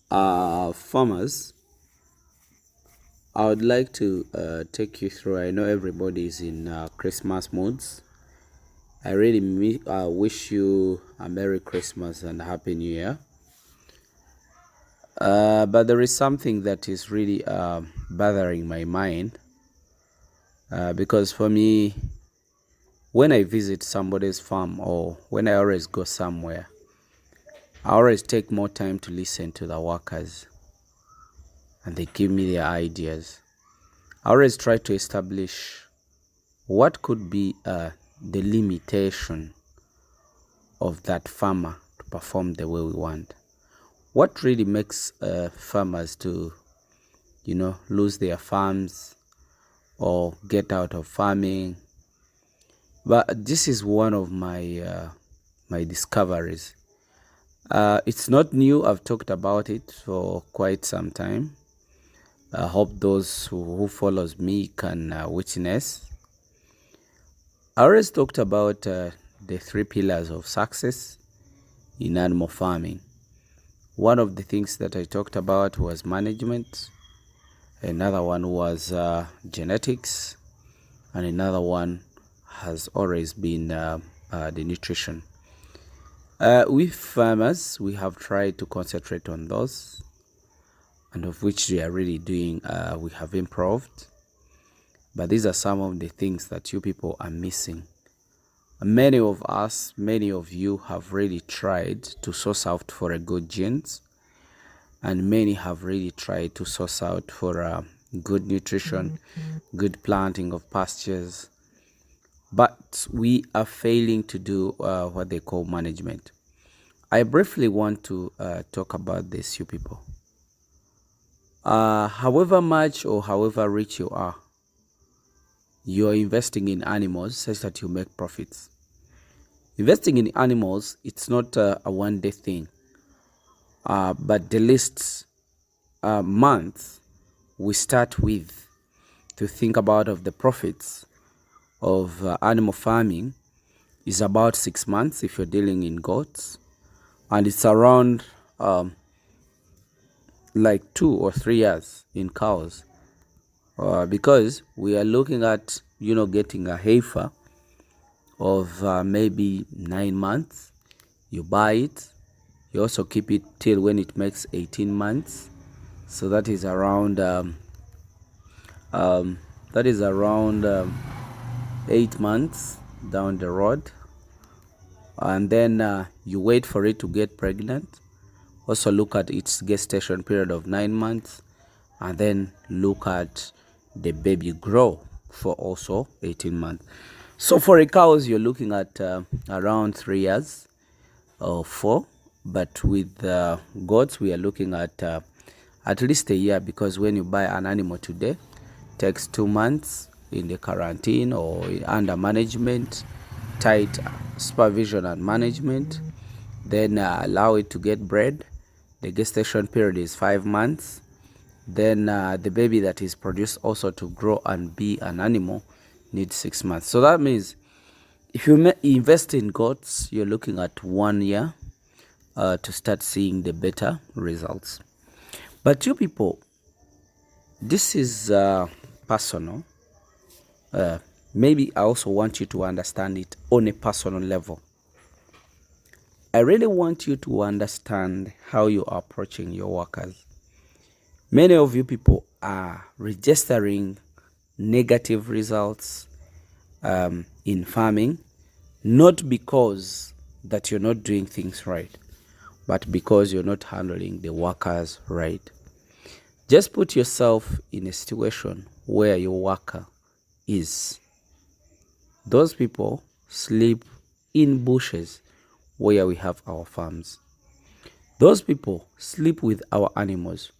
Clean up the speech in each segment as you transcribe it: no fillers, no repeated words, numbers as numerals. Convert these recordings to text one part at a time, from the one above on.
Farmers, I would like to take you through. I know everybody is in Christmas moods. I really wish you a Merry Christmas and Happy New Year. But there is something that is really bothering my mind because for me, when I visit somebody's farm or when I always go somewhere, I always take more time to listen to the workers and they give me their ideas. I always try to establish what could be the limitation of that farmer to perform the way we want. What really makes farmers to, lose their farms or get out of farming? But this is one of my discoveries. It's not new. I've talked about it for quite some time. I hope those who follows me can witness. I always talked about the 3 pillars of success in animal farming. One of the things that I talked about was management. Another one was genetics. And another one has always been the nutrition. With farmers, we have tried to concentrate on those, and of which they are really doing, we have improved. But these are some of the things that you people are missing. Many of us, many of you have really tried to source out for a good genes, and many have really tried to source out for good nutrition, good planting of pastures. But we are failing to do what they call management. I briefly want to talk about this, you people. However much or however rich you are investing in animals such that you make profits. Investing in animals, it's not a one-day thing. But the least month we start with to think about of the profits of animal farming is about 6 months if you're dealing in goats, and it's around like 2 or 3 years in cows, because we are looking at getting a heifer of maybe 9 months. You buy it, you also keep it till when it makes 18 months, so that is around 8 months down the road. And then you wait for it to get pregnant. Also look at its gestation period of 9 months, and then look at the baby grow for also 18 months. So for a cows, you're looking at around 3 years or 4. But with goats, we are looking at least a year, because when you buy an animal today, it takes 2 months in the quarantine or under management, tight supervision and management, then allow it to get bred. The gestation period is 5 months. Then the baby that is produced also to grow and be an animal needs 6 months. So that means if you invest in goats, you're looking at 1 year to start seeing the better results. But you people, this is personal. Maybe I also want you to understand it on a personal level. I really want you to understand how you are approaching your workers. Many of you people are registering negative results in farming, not because that you're not doing things right, but because you're not handling the workers right. Just put yourself in a situation where your worker is. Those people sleep in bushes where we have our farms. Those people sleep with our animals,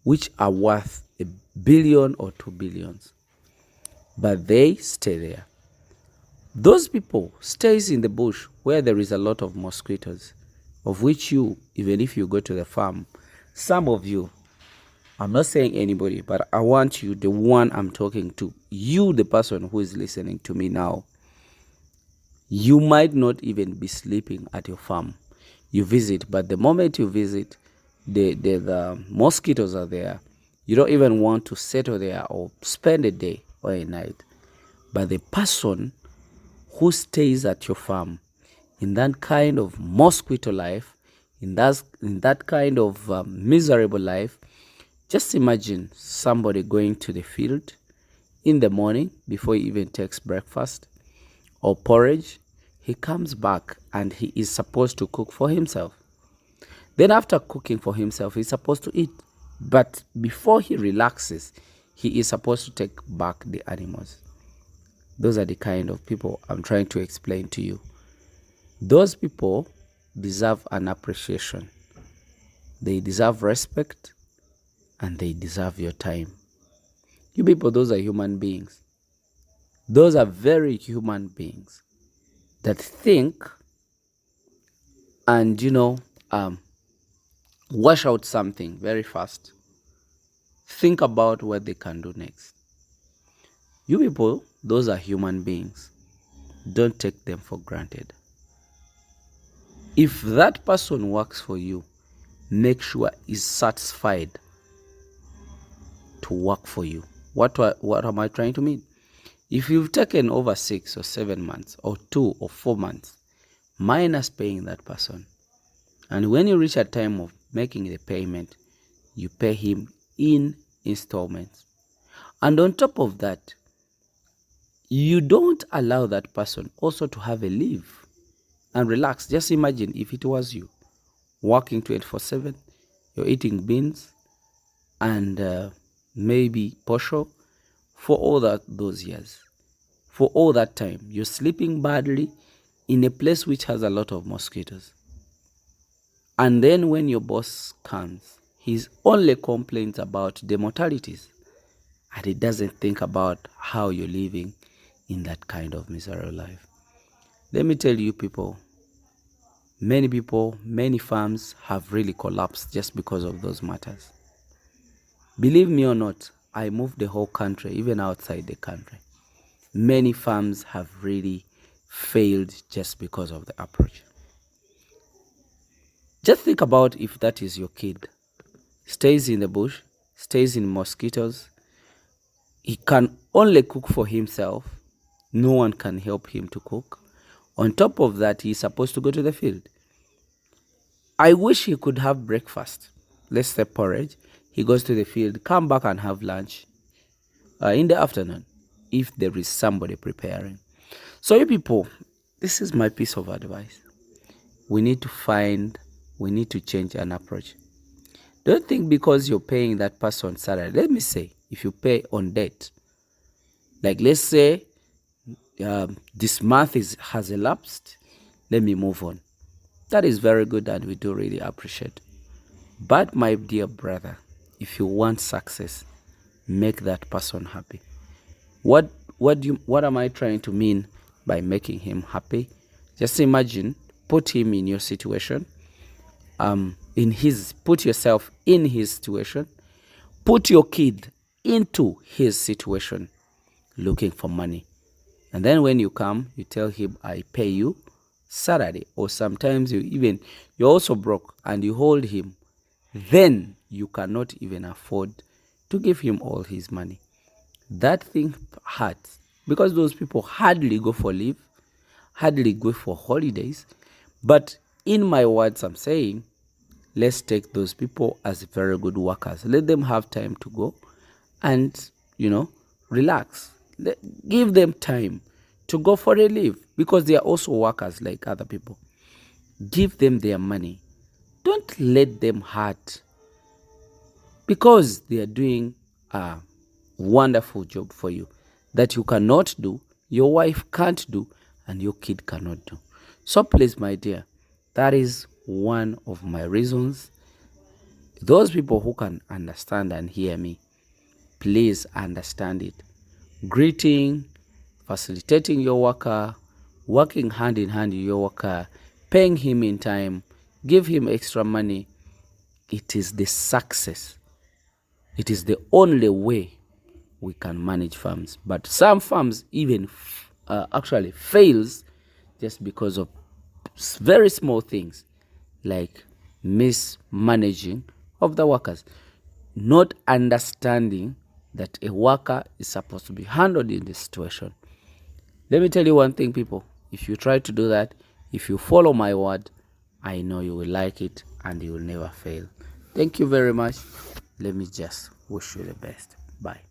which are worth $1 billion or $2 billion, but they stay there. Those people stays in the bush where there is a lot of mosquitoes, of which you, even if you go to the farm, some of you, I'm not saying anybody, but I want you, the one I'm talking to, you, the person who is listening to me now, you might not even be sleeping at your farm. You visit, but the moment you visit, the mosquitoes are there. You don't even want to settle there or spend a day or a night. But the person who stays at your farm in that kind of mosquito life, in that kind of miserable life, just imagine somebody going to the field in the morning before he even takes breakfast or porridge. He comes back and he is supposed to cook for himself. Then after cooking for himself, he's supposed to eat. But before he relaxes, he is supposed to take back the animals. Those are the kind of people I'm trying to explain to you. Those people deserve an appreciation. They deserve respect and they deserve your time. You people, those are human beings. Those are very human beings that think and, wash out something very fast. Think about what they can do next. You people, those are human beings. Don't take them for granted. If that person works for you, make sure he's satisfied to work for you. What am I trying to mean? If you've taken over 6 or 7 months or 2 or 4 months, minus paying that person, and when you reach a time of making the payment, you pay him in installments. And on top of that, you don't allow that person also to have a leave and relax. Just imagine if it was you working 24/7, you're eating beans and maybe posho for all those years. For all that time, you're sleeping badly in a place which has a lot of mosquitoes. And then when your boss comes, he only complains about the mortalities. And he doesn't think about how you're living in that kind of miserable life. Let me tell you people, many farms have really collapsed just because of those matters. Believe me or not, I moved the whole country, even outside the country. Many farms have really failed just because of the approach. Just think about if that is your kid. Stays in the bush, stays in mosquitoes. He can only cook for himself. No one can help him to cook. On top of that, he's supposed to go to the field. I wish he could have breakfast. Let's say porridge. He goes to the field, come back and have lunch in the afternoon if there is somebody preparing. So you people, this is my piece of advice. We need to change an approach. Don't think because you're paying that person salary. Let me say, if you pay on debt, like let's say this month has elapsed, let me move on. That is very good and we do really appreciate. But my dear brother, if you want success, make that person happy. What am I trying to mean by making him happy? Just imagine, put him in your situation. Put yourself in his situation. Put your kid into his situation, looking for money. And then when you come, you tell him, I pay you Saturday. Or sometimes you're also broke and you hold him. Then you cannot even afford to give him all his money. That thing hurts because those people hardly go for leave, hardly go for holidays. But in my words, I'm saying, let's take those people as very good workers. Let them have time to go and, relax. Give them time to go for a leave because they are also workers like other people. Give them their money. Don't let them hurt because they are doing a wonderful job for you that you cannot do, your wife can't do, and your kid cannot do. So please, my dear, that is one of my reasons. Those people who can understand and hear me, please understand it. Greeting, facilitating your worker, working hand in hand with your worker, paying him in time, give him extra money. It is the success. It is the only way we can manage farms. But some farms even actually fails just because of very small things like mismanaging of the workers, not understanding that a worker is supposed to be handled in this situation. Let me tell you one thing, people. If you try to do that, if you follow my word, I know you will like it and you will never fail. Thank you very much. Let me just wish you the best. Bye.